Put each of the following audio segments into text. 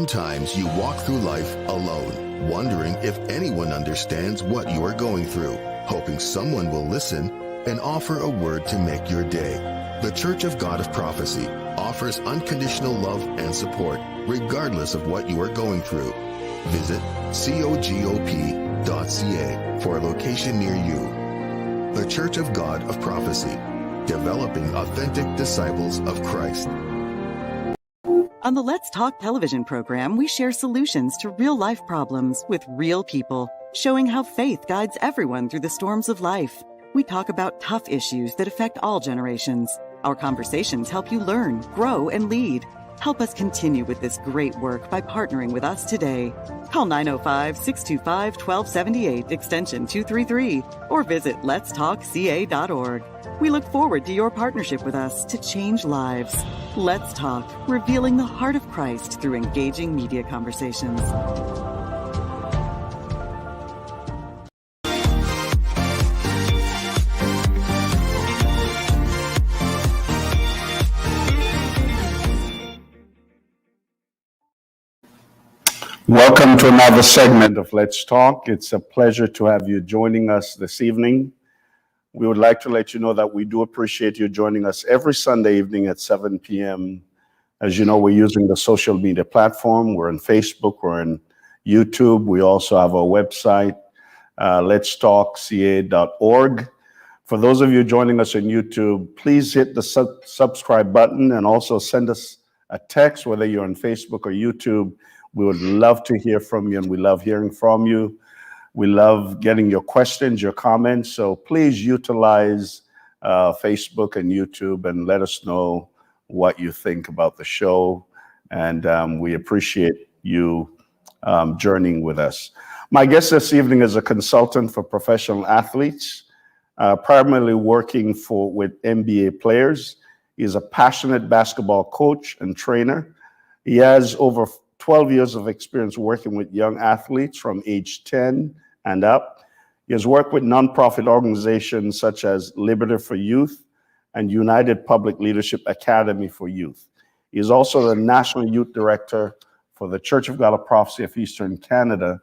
Sometimes you walk through life alone, wondering if anyone understands what you are going through, hoping someone will listen and offer a word to make your day. The Church of God of Prophecy offers unconditional love and support, regardless of what you are going through. Visit cogop.ca for a location near you. The Church of God of Prophecy, developing authentic disciples of Christ. On the Let's Talk television program, we share solutions to real-life problems with real people, showing how faith guides everyone through the storms of life. We talk about tough issues that affect all generations. Our conversations help you learn, grow, and lead. Help us continue with this great work by partnering with us today. Call 905-625-1278, extension 233, or visit letstalkca.org. We look forward to your partnership with us to change lives. Let's Talk, revealing the heart of Christ through engaging media conversations. Welcome to another segment of Let's Talk. It's a pleasure to have you joining us this evening. We would like to let you know that we do appreciate you joining us every Sunday evening at 7 p.m. As you know, we're using the social media platform. We're on Facebook, we're on YouTube. We also have our website, letstalkca.org. For those of you joining us on YouTube, please hit the subscribe button and also send us a text, whether you're on Facebook or YouTube. We would love to hear from you, and we love hearing from you. We love getting your questions, your comments. So please utilize Facebook and YouTube and let us know what you think about the show. And we appreciate you journeying with us. My guest this evening is a consultant for professional athletes, primarily working with NBA players. He's a passionate basketball coach and trainer. He has over 12 years of experience working with young athletes from age 10 and up. He has worked with nonprofit organizations such as Liberty for Youth and United Public Leadership Academy for Youth. He is also the National Youth Director for the Church of God of Prophecy of Eastern Canada.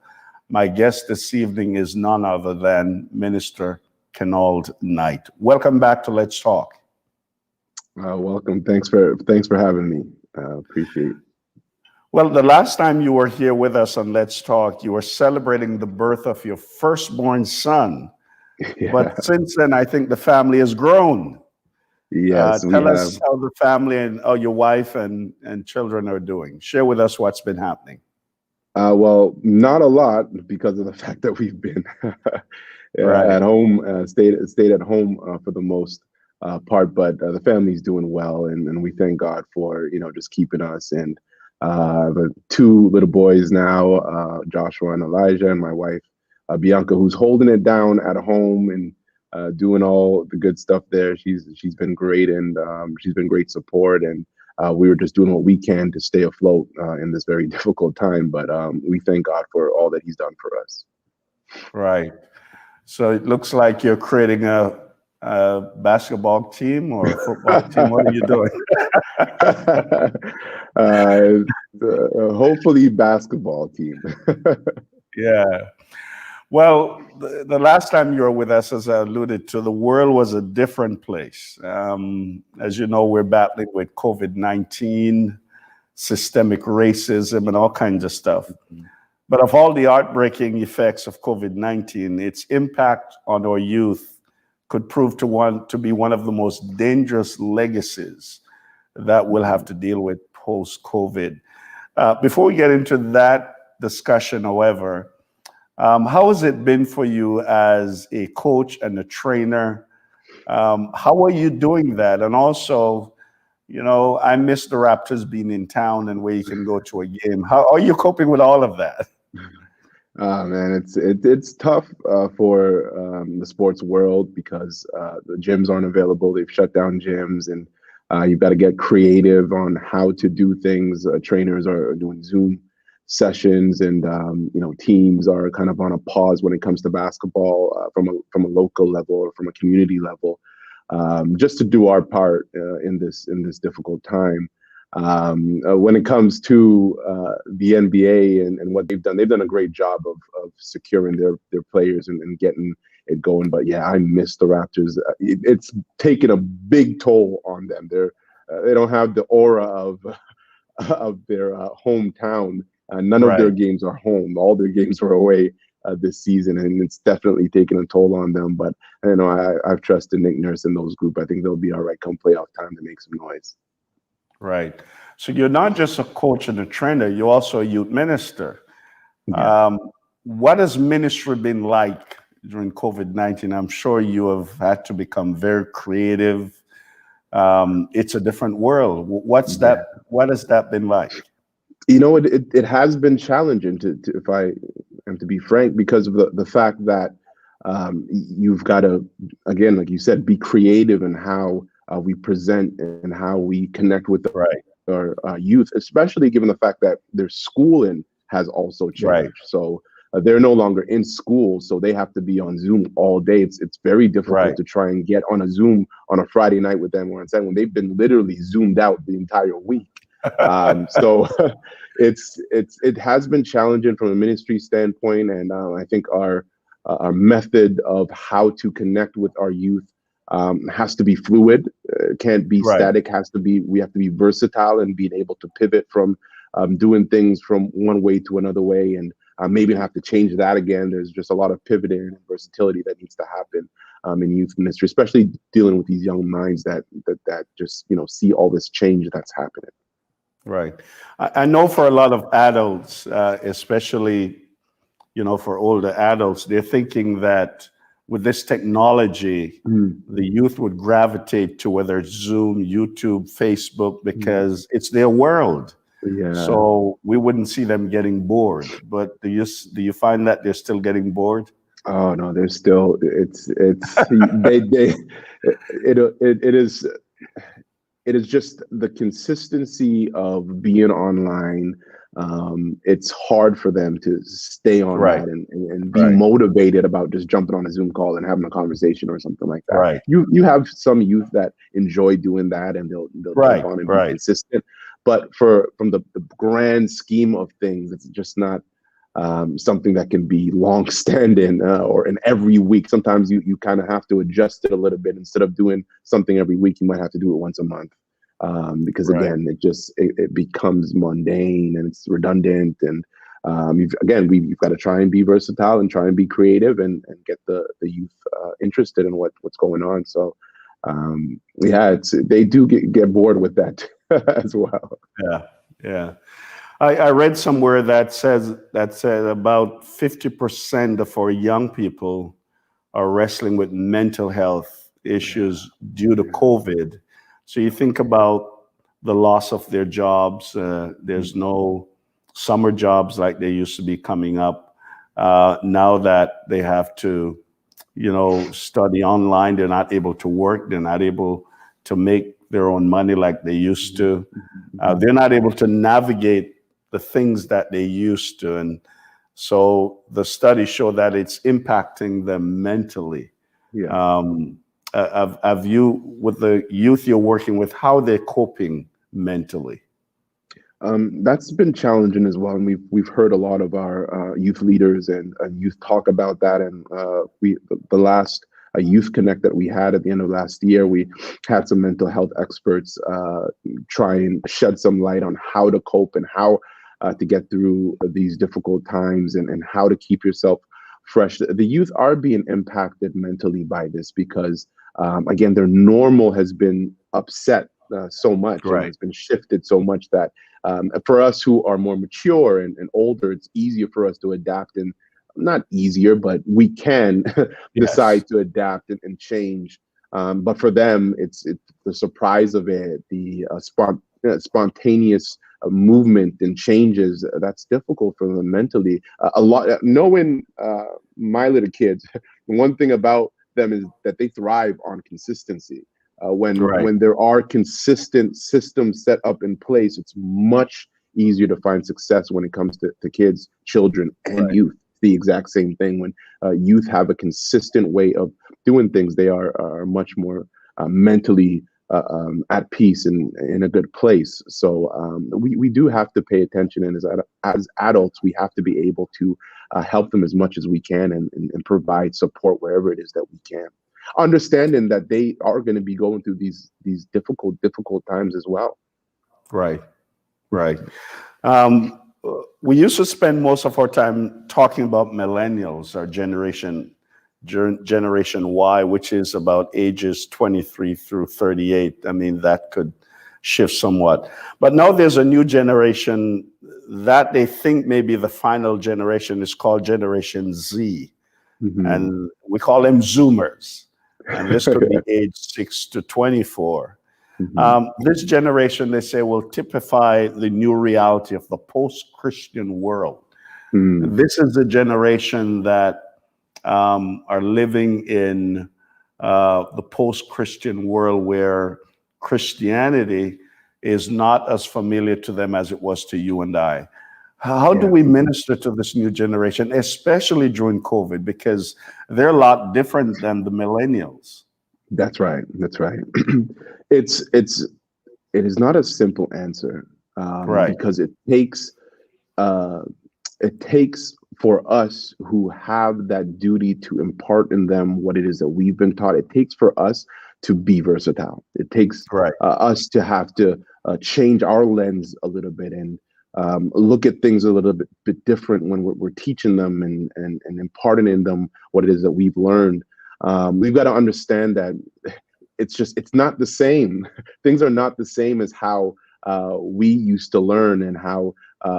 My guest this evening is none other than Minister Kenold M. Welcome back to Let's Talk. Welcome. Thanks for having me. Appreciate it. Well, the last time you were here with us on Let's Talk, you were celebrating the birth of your firstborn son. Yeah. But since then, I think the family has grown. Yes, tell us how the family and your wife and children are doing. Share with us what's been happening. Well, not a lot because of the fact that we've been at home, stayed at home for the most part. But the family's doing well, and we thank God for just keeping us. And the two little boys now, Joshua and Elijah, and my wife, Bianca, who's holding it down at home and doing all the good stuff there. She's been great, and she's been great support. And we were just doing what we can to stay afloat in this very difficult time. But we thank God for all that He's done for us. Right. So it looks like you're creating a basketball team or a football team. What are you doing? Hopefully basketball team. Yeah. Well, the last time you were with us, as I alluded to, the world was a different place. As you know, we're battling with COVID-19, systemic racism, and all kinds of stuff. Mm-hmm. But of all the heartbreaking effects of COVID-19, its impact on our youth could prove to be one of the most dangerous legacies that we'll have to deal with post-COVID. Before we get into that discussion, however, how has it been for you as a coach and a trainer? How are you doing that? And also, I miss the Raptors being in town and where you can go to a game. How are you coping with all of that? Man, it's tough for the sports world because the gyms aren't available. They've shut down gyms, and you've got to get creative on how to do things. Trainers are doing Zoom sessions, and teams are kind of on a pause when it comes to basketball from a local level or from a community level, just to do our part in this difficult time. When it comes to the NBA and what they've done a great job of securing their players and getting it going. But yeah, I miss the Raptors. It's taken a big toll on them. They don't have the aura of their hometown. None of their Right. games are home. All their games were away this season, and it's definitely taken a toll on them. But you know, I've trusted Nick Nurse and those group. I think they'll be all right come playoff time to make some noise. Right. So you're not just a coach and a trainer, you're also a youth minister. Yeah. What has ministry been like during COVID-19? I'm sure you have had to become very creative. It's a different world. What's that? What has that been like? You know, it has been challenging to if I am to be frank, because of the fact that you've got to, again, like you said, be creative in how we present and how we connect with Right. our youth, especially given the fact that their schooling has also changed. Right. So they're no longer in school, so they have to be on Zoom all day. It's very difficult Right. to try and get on a Zoom on a Friday night with them or on Saturday when they've been literally zoomed out the entire week. So it has been challenging from a ministry standpoint, and I think our method of how to connect with our youth has to be fluid, can't be Right. static. We have to be versatile and being able to pivot from doing things from one way to another way, and maybe have to change that again. There's just a lot of pivoting and versatility that needs to happen in youth ministry, especially dealing with these young minds that just see all this change that's happening. Right. I know for a lot of adults, especially, for older adults, they're thinking that with this technology, the youth would gravitate to whether it's Zoom, YouTube, Facebook, because it's their world. Yeah. So we wouldn't see them getting bored. But do you find that they're still getting bored? Oh no, there's still it is just the consistency of being online. It's hard for them to stay on Right. that and be Right. motivated about just jumping on a Zoom call and having a conversation or something like that. Right. You have some youth that enjoy doing that and they'll Right. jump on and be Right. consistent. But from the grand scheme of things, it's just not something that can be long standing or in every week. Sometimes you kind of have to adjust it a little bit. Instead of doing something every week, you might have to do it once a month. Because Right. again, it becomes mundane and it's redundant, and we've got to try and be versatile and try and be creative and get the youth interested in what's going on. So they do get bored with that as well. Yeah. Yeah. I read somewhere that said about 50% of our young people are wrestling with mental health issues due to COVID. So you think about the loss of their jobs. There's no summer jobs like they used to be coming up. Now that they have to, study online, they're not able to work. They're not able to make their own money like they used to. They're not able to navigate the things that they used to. And so the studies show that it's impacting them mentally. Yeah. Have you, with the youth you're working with, how they're coping mentally? That's been challenging as well, and we've heard a lot of our youth leaders and youth talk about that. And the last Youth Connect that we had at the end of last year, we had some mental health experts try and shed some light on how to cope and how to get through these difficult times and how to keep yourself fresh. The youth are being impacted mentally by this because, again, their normal has been upset so much, Right. and it's been shifted so much that for us who are more mature and older, it's easier for us to adapt, and not easier, but we can decide to adapt and change. But for them, it's the surprise of it, the spontaneous movement and changes. That's difficult for them mentally. A lot. Knowing my little kids, one thing about them is that they thrive on consistency. When there are consistent systems set up in place, it's much easier to find success when it comes to kids, children, and youth. The exact same thing. When youth have a consistent way of doing things, they are much more mentally at peace and in a good place. So we do have to pay attention, and as adults, we have to be able to help them as much as we can and provide support wherever it is that we can, understanding that they are going to be going through these difficult times as well. Right. We used to spend most of our time talking about millennials, our generation Y, which is about ages 23 through 38. I mean, that could shift somewhat. But now there's a new generation that they think may be the final generation. It's called Generation Z. Mm-hmm. And we call them Zoomers. And this could be age 6 to 24. Mm-hmm. This generation, they say, will typify the new reality of the post-Christian world. Mm. This is the generation that are living in the post-Christian world where Christianity is not as familiar to them as it was to you and I. How do we minister to this new generation, especially during COVID, because they're a lot different than the millennials? That's right. It is not a simple answer, because it takes for us who have that duty to impart in them what it is that we've been taught. It takes for us to be versatile. It takes us to have to change our lens a little bit and look at things a little bit different when we're teaching them and imparting in them what it is that we've learned. We've got to understand that it's not the same. Things are not the same as how we used to learn and how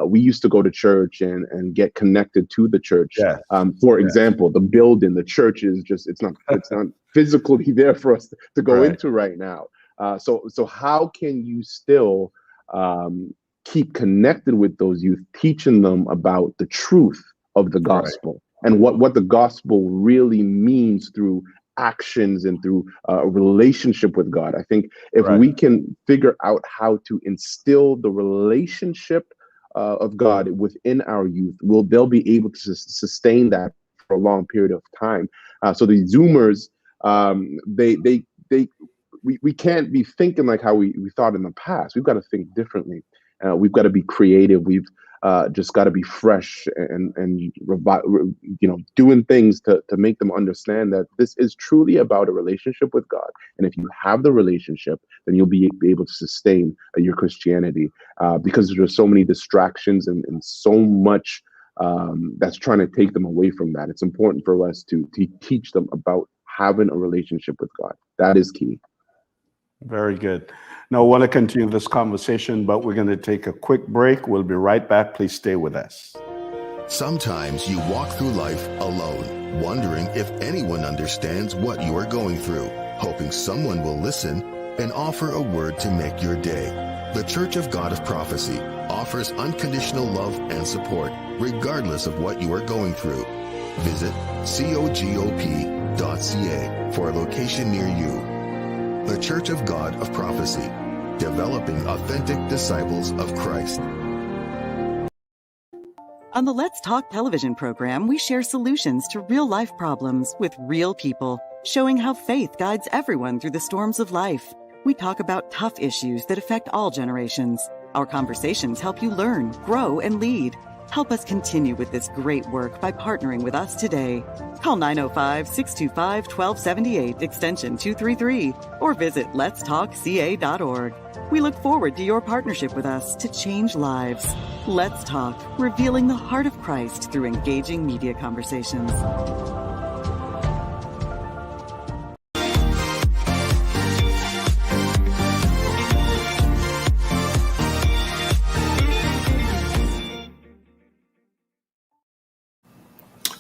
we used to go to church and get connected to the church. Yes. For example, the building, the church is it's not physically there for us to go into right now. So how can you still keep connected with those youth, teaching them about the truth of the gospel and what the gospel really means through actions and through a relationship with God? I think if we can figure out how to instill the relationship of God within our youth, they'll be able to sustain that for a long period of time. So the Zoomers, we can't be thinking like how we thought in the past. We've got to think differently. We've got to be creative. We've just got to be fresh and doing things to make them understand that this is truly about a relationship with God. And if you have the relationship, then you'll be able to sustain your Christianity, because there's so many distractions and so much that's trying to take them away from that. It's important for us to teach them about having a relationship with God. That is key. Very good. Now, I want to continue this conversation, but we're going to take a quick break. We'll be right back. Please stay with us. Sometimes you walk through life alone, wondering if anyone understands what you are going through, hoping someone will listen and offer a word to make your day. The Church of God of Prophecy offers unconditional love and support, regardless of what you are going through. Visit cogop.ca for a location near you. The Church of God of Prophecy, developing authentic disciples of Christ. On the Let's Talk television program, we share solutions to real-life problems with real people, showing how faith guides everyone through the storms of life. We talk about tough issues that affect all generations. Our conversations help you learn, grow, and lead. Help us continue with this great work by partnering with us today. Call 905-625-1278, extension 233, or visit letstalkca.org. We look forward to your partnership with us to change lives. Let's Talk, revealing the heart of Christ through engaging media conversations.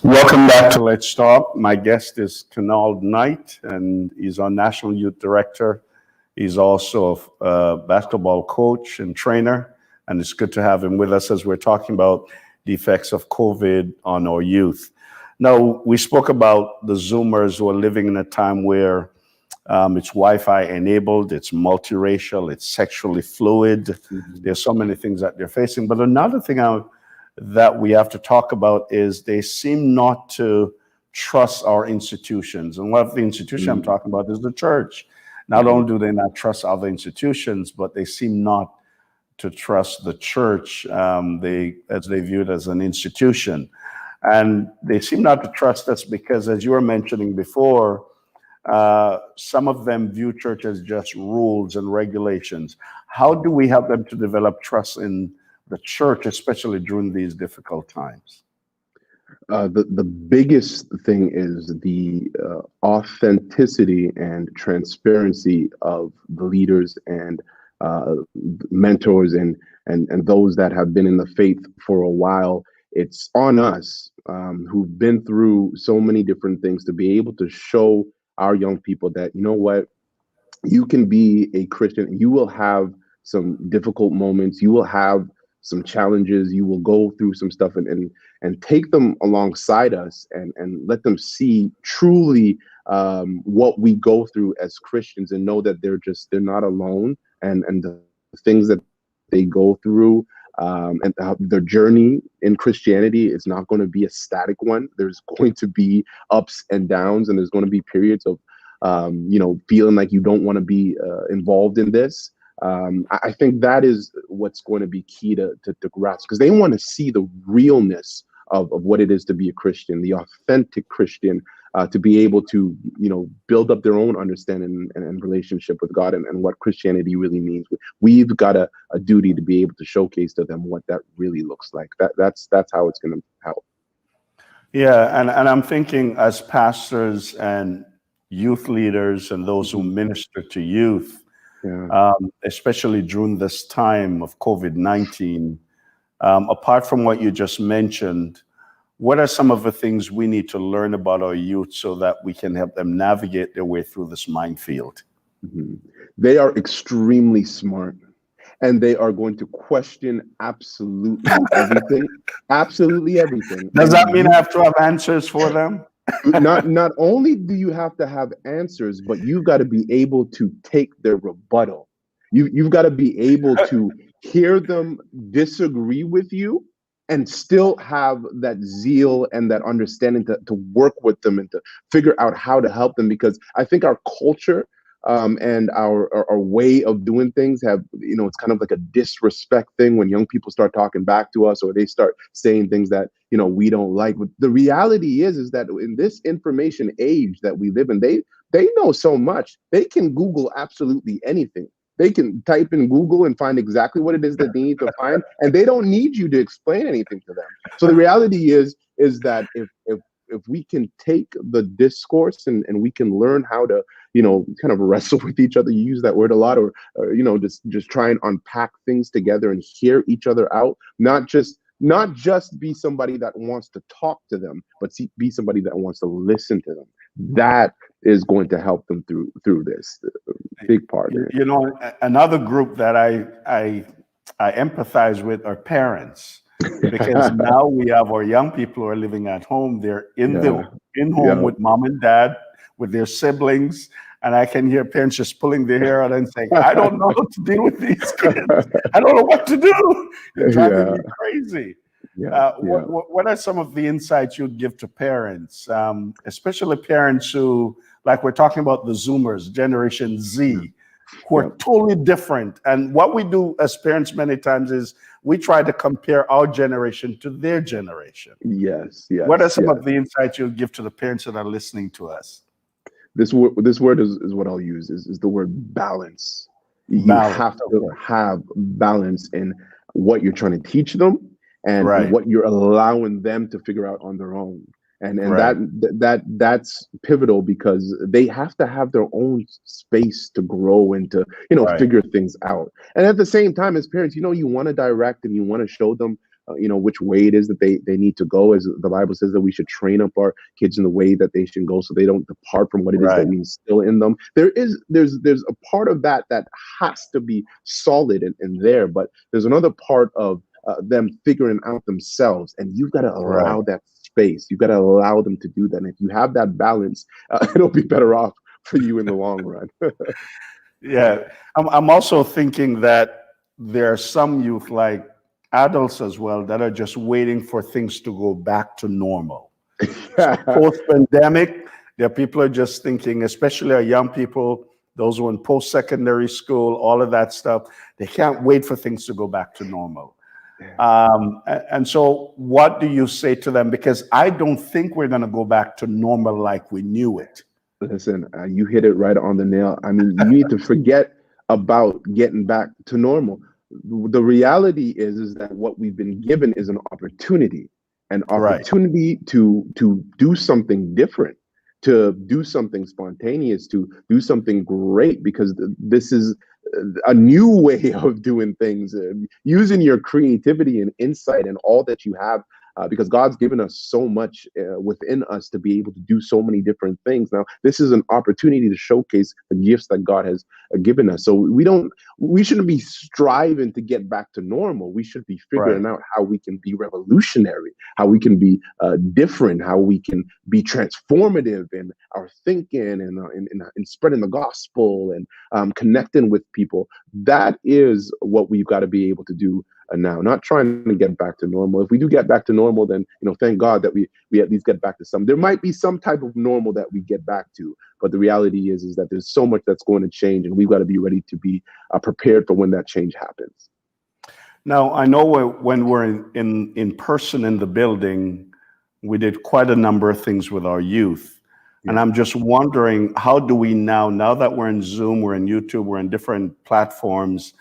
Welcome back to Let's Talk. My guest is Kenold M, and he's our National Youth Director. He's also a basketball coach and trainer, and it's good to have him with us as we're talking about the effects of COVID on our youth. Now, we spoke about the Zoomers who are living in a time where it's Wi-Fi enabled, it's multiracial, it's sexually fluid. Mm-hmm. There's so many things that they're facing. But another thing that we have to talk about is they seem not to trust our institutions. And one of the institutions I'm talking about is the church. Not only do they not trust other institutions, but they seem not to trust the church, as they view it as an institution. And they seem not to trust us because, as you were mentioning before, some of them view church as just rules and regulations. How do we help them to develop trust in the church, especially during these difficult times? The biggest thing is the authenticity and transparency of the leaders and mentors and those that have been in the faith for a while. It's on us who've been through so many different things to be able to show our young people that, you know what, you can be a Christian. You will have some difficult moments. You will have some challenges. You will go through some stuff and take them alongside us and let them see truly what we go through as Christians, and know that they're not alone, and the things that they go through and their journey in Christianity is not going to be a static one. There's going to be ups and downs, and there's going to be periods of feeling like you don't want to be involved in this. I think that is what's going to be key to grasp, because they want to see the realness of what it is to be a Christian, the authentic Christian, to be able to, build up their own understanding and relationship with God and what Christianity really means. We've got a duty to be able to showcase to them what that really looks like. That's how it's going to help. Yeah, and I'm thinking, as pastors and youth leaders and those who minister to youth, especially during this time of COVID-19, apart from what you just mentioned, what are some of the things we need to learn about our youth so that we can help them navigate their way through this minefield? They are extremely smart, and they are going to question absolutely everything. Absolutely everything. Does that mean I have to have answers for them? Not only do you have to have answers, but you've got to be able to take their rebuttal. You've got to be able to hear them disagree with you and still have that zeal and that understanding to work with them and to figure out how to help them. Because I think our culture and our way of doing things have, it's kind of like a disrespect thing when young people start talking back to us, or they start saying things that, we don't like. But the reality is that in this information age that we live in, they know so much. They can Google absolutely anything. They can type in Google and find exactly what it is that they need to find, and they don't need you to explain anything to them. So the reality is that if we can take the discourse and we can learn how to, kind of wrestle with each other, you use that word a lot, or just try and unpack things together and hear each other out, not just be somebody that wants to talk to them, but be somebody that wants to listen to them. That is going to help them through this big part. Another group that I empathize with are parents, because now we have our young people who are living at home. They're in home with mom and dad, with their siblings, and I can hear parents just pulling their hair out and saying, "I don't know how to deal with these kids. I don't know what to do. They're driving me crazy." What are some of the insights you'd give to parents, especially parents who, like we're talking about the Zoomers, Generation Z, who are totally different? And what we do as parents many times is we try to compare our generation to their generation. Yes. What are some of the insights you'll give to the parents that are listening to us? This word is what I'll use, is the word balance. You have to have balance in what you're trying to teach them and what you're allowing them to figure out on their own. And that's pivotal, because they have to have their own space to grow and to, figure things out. And at the same time, as parents, you want to direct and you want to show them, which way it is that they need to go. As the Bible says that we should train up our kids in the way that they should go, so they don't depart from what it is that we instill in them. There's a part of that has to be solid in there, but there's another part of them figuring out themselves, and you've got to allow that space. You've got to allow them to do that. And if you have that balance, it'll be better off for you in the long run. I'm also thinking that there are some youth, like adults as well, that are just waiting for things to go back to normal. Post-pandemic, there are people are just thinking, especially our young people, those who are in post-secondary school, all of that stuff. They can't wait for things to go back to normal. And so what do you say to them? Because I don't think we're going to go back to normal like we knew it. Listen, you hit it right on the nail. I mean, you need to forget about getting back to normal. The reality is that what we've been given is an opportunity to do something different, to do something spontaneous, to do something great, because this is a new way of doing things, using your creativity and insight and all that you have, because God's given us so much within us to be able to do so many different things. Now, this is an opportunity to showcase the gifts that God has given us. So we shouldn't be striving to get back to normal. We should be figuring out how we can be revolutionary, how we can be different, how we can be transformative in our thinking and in spreading the gospel and connecting with people. That is what we've got to be able to do now, not trying to get back to normal. If we do get back to normal, then thank God that we at least get back to some. There might be some type of normal that we get back to, but the reality is that there's so much that's going to change, and we've got to be ready to be prepared for when that change happens. Now, I know when we're in person in the building, we did quite a number of things with our youth. Yeah. And I'm just wondering, how do we now that we're in Zoom, we're in YouTube, we're in different platforms,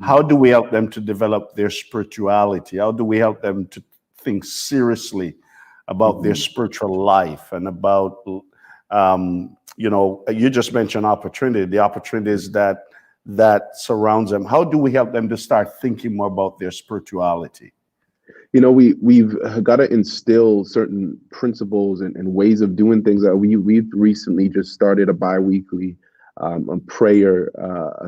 how do we help them to develop their spirituality? How do we help them to think seriously about their spiritual life and about, you just mentioned opportunity, the opportunities that surrounds them. How do we help them to start thinking more about their spirituality? We've got to instill certain principles and ways of doing things. We've recently just started a bi-weekly prayer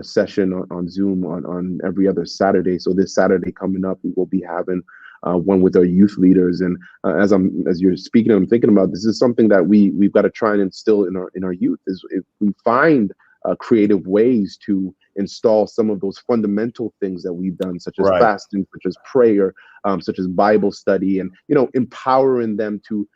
session on Zoom on every other Saturday. So this Saturday coming up, we will be having one with our youth leaders. And as you're speaking, I'm thinking about this is something that we've got to try and instill in our youth. Is if we find creative ways to install some of those fundamental things that we've done, such as fasting, such as prayer, such as Bible study, and empowering them to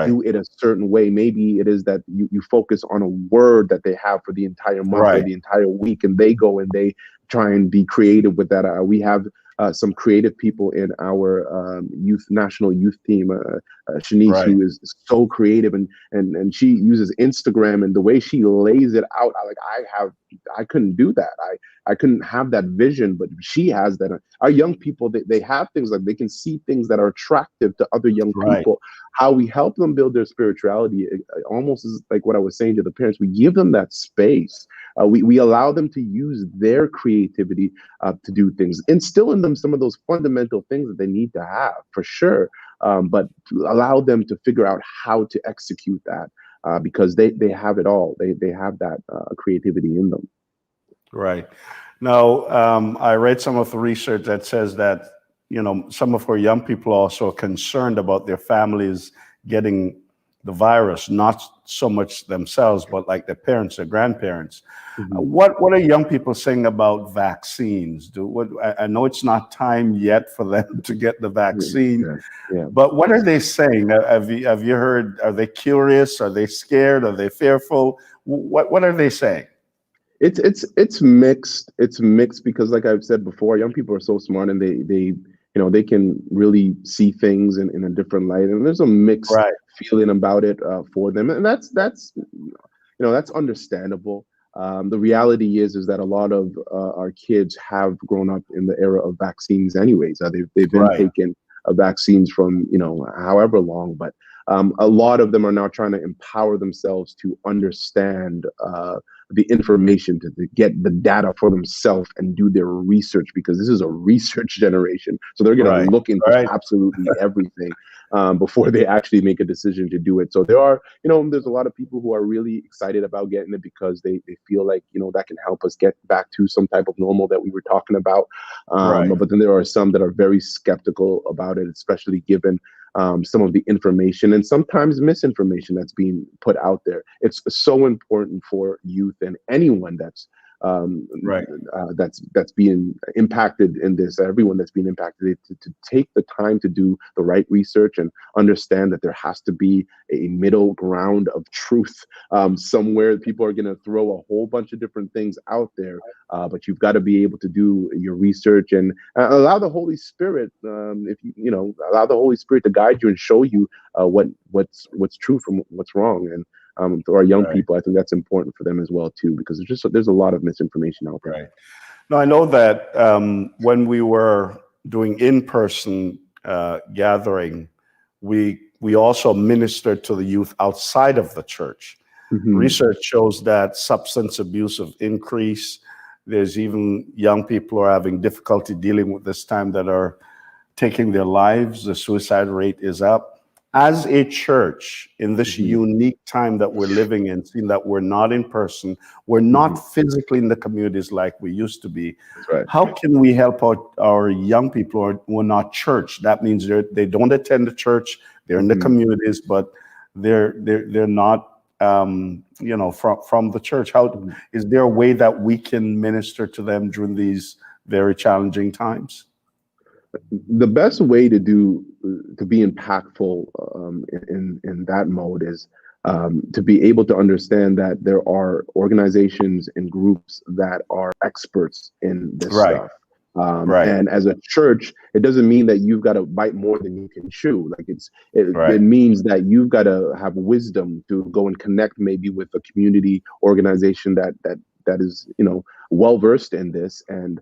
do it a certain way. Maybe it is that you focus on a word that they have for the entire month or the entire week, and they go and they try and be creative with that. We have some creative people in our national youth team, Shanice, who is so creative, and she uses Instagram, and the way she lays it out, I couldn't do that. I couldn't have that vision, but she has that. Our young people, they have things like they can see things that are attractive to other young people. How we help them build their spirituality, it almost is like what I was saying to the parents. We give them that space. We allow them to use their creativity to do things, instill in them some of those fundamental things that they need to have, for sure, but allow them to figure out how to execute that, because they have it all. They have that creativity in them. Right. Now, I read some of the research that says that, some of our young people also are concerned about their families getting the virus, not so much themselves, but like their parents, their grandparents. What are young people saying about vaccines? I know it's not time yet for them to get the vaccine, but what are they saying? Have you heard? Are they curious? Are they scared? Are they fearful? What are they saying? It's mixed. It's mixed because, like I've said before, young people are so smart, and they can really see things in a different light, and there's a mixed feeling about it for them, and that's understandable. The reality is that a lot of our kids have grown up in the era of vaccines, anyways. They've been taking vaccines from however long, but a lot of them are now trying to empower themselves to understand the information, to get the data for themselves and do their research, because this is a research generation. So they're going to look into absolutely everything before they actually make a decision to do it. So there are, there's a lot of people who are really excited about getting it because they feel like, that can help us get back to some type of normal that we were talking about. But then there are some that are very skeptical about it, especially given some of the information and sometimes misinformation that's being put out there. It's so important for youth and anyone that's Right. That's being impacted in this, everyone that's being impacted, to take the time to do the right research and understand that there has to be a middle ground of truth somewhere. People are going to throw a whole bunch of different things out there, but you've got to be able to do your research and allow the Holy Spirit, allow the Holy Spirit to guide you and show you what's true from what's wrong. And to our young people, I think that's important for them as well too, because there's a lot of misinformation out there. Right. No, I know that when we were doing in-person gathering, we also ministered to the youth outside of the church. Mm-hmm. Research shows that substance abuse have increased. There's even young people who are having difficulty dealing with this time that are taking their lives. The suicide rate is up. As a church, in this unique time that we're living in, seeing that we're not in person, we're not physically in the communities like we used to be. Right. How can we help our young people who are not church? That means they don't attend the church, they're in the communities, but they're not from the church. How is there a way that we can minister to them during these very challenging times? The best way to be impactful in that mode is to be able to understand that there are organizations and groups that are experts in this stuff. And as a church, it doesn't mean that you've got to bite more than you can chew. Like it means that you've got to have wisdom to go and connect maybe with a community organization that is well versed in this, and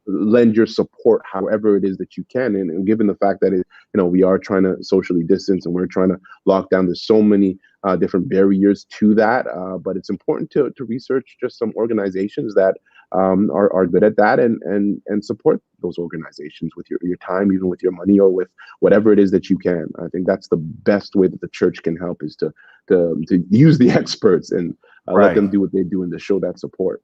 lend your support however it is that you can. And given the fact that we are trying to socially distance and we're trying to lock down, there's so many different barriers to that. But it's important to research just some organizations that are good at that, and support those organizations with your time, even with your money, or with whatever it is that you can. I think that's the best way that the church can help, is to use the experts and let them do what they do and to show that support.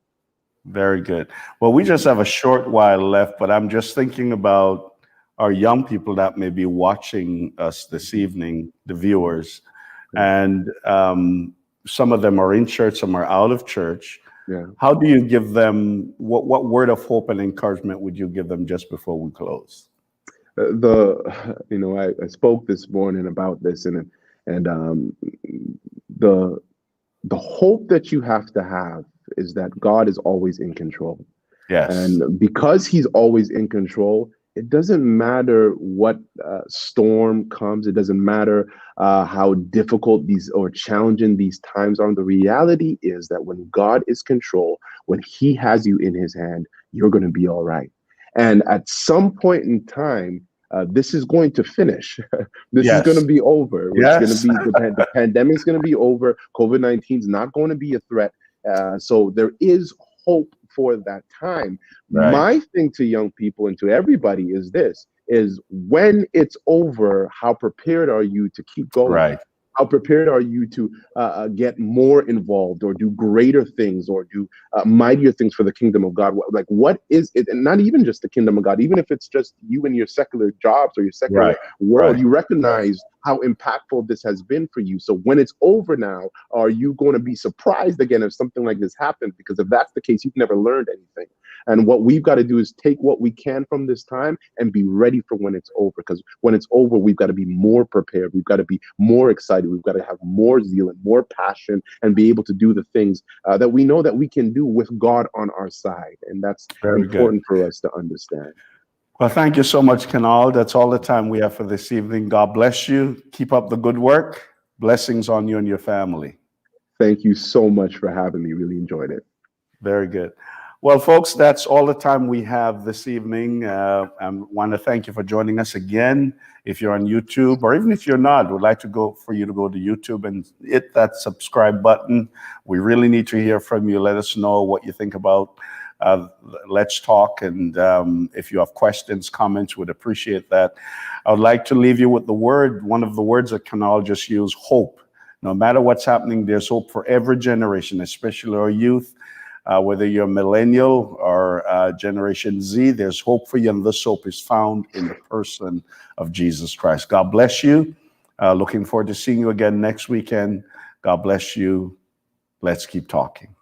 Very good. Well, we just have a short while left, but I'm just thinking about our young people that may be watching us this evening, the viewers, and some of them are in church, some are out of church. Yeah. How do you give them, what word of hope and encouragement would you give them just before we close? I spoke this morning about this, and the hope that you have to have is that God is always in control. Yes. And because he's always in control, it doesn't matter what storm comes. It doesn't matter how difficult these or challenging these times are. The reality is that when God is control, when he has you in his hand, you're going to be all right. And at some point in time, this is going to finish. This is going to be over. It's going to be the pandemic's going to be over. COVID-19 is not going to be a threat. So there is hope for that time. My thing to young people and to everybody is this: is when it's over, how prepared are you to keep going? How prepared are you to get more involved, or do greater things, or do mightier things for the kingdom of God? Like, what is it? And not even just the kingdom of God, even if it's just you and your secular jobs or your secular world, you recognize how impactful this has been for you. So when it's over now, are you going to be surprised again if something like this happens? Because if that's the case, you've never learned anything. And what we've got to do is take what we can from this time and be ready for when it's over. Because when it's over, we've got to be more prepared. We've got to be more excited. We've got to have more zeal and more passion, and be able to do the things that we know that we can do with God on our side. And that's important for us to understand. Well, thank you so much, Kenold. That's all the time we have for this evening. God bless you. Keep up the good work. Blessings on you and your family. Thank you so much for having me. Really enjoyed it. Very good. Well, folks, that's all the time we have this evening. I want to thank you for joining us again. If you're on YouTube, or even if you're not, we'd like for you to go to YouTube and hit that subscribe button. We really need to hear from you. Let us know what you think about Let's Talk. And if you have questions, comments, we'd appreciate that. I would like to leave you with one of the words that Kenold just used: hope. No matter what's happening, there's hope for every generation, especially our youth. Whether you're millennial or Generation Z, there's hope for you, and this hope is found in the person of Jesus Christ. God bless you. Looking forward to seeing you again next weekend. God bless you. Let's keep talking.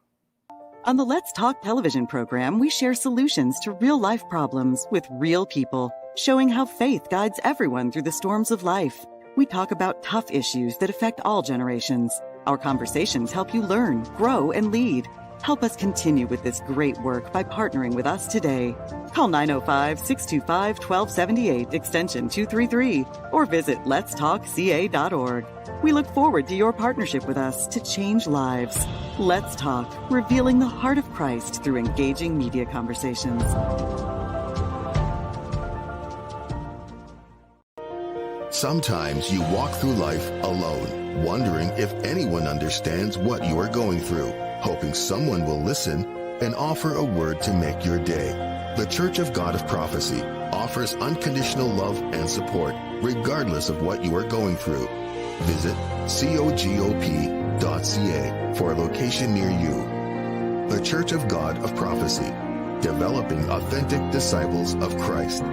On the Let's Talk television program, we share solutions to real-life problems with real people, showing how faith guides everyone through the storms of life. We talk about tough issues that affect all generations. Our conversations help you learn, grow, and lead. Help us continue with this great work by partnering with us today. Call 905-625-1278, extension 233, or visit letstalkca.org. We look forward to your partnership with us to change lives. Let's Talk, revealing the heart of Christ through engaging media conversations. Sometimes you walk through life alone, wondering if anyone understands what you are going through, hoping someone will listen and offer a word to make your day. The Church of God of Prophecy offers unconditional love and support, regardless of what you are going through. Visit cogop.ca for a location near you. The Church of God of Prophecy, developing authentic disciples of Christ.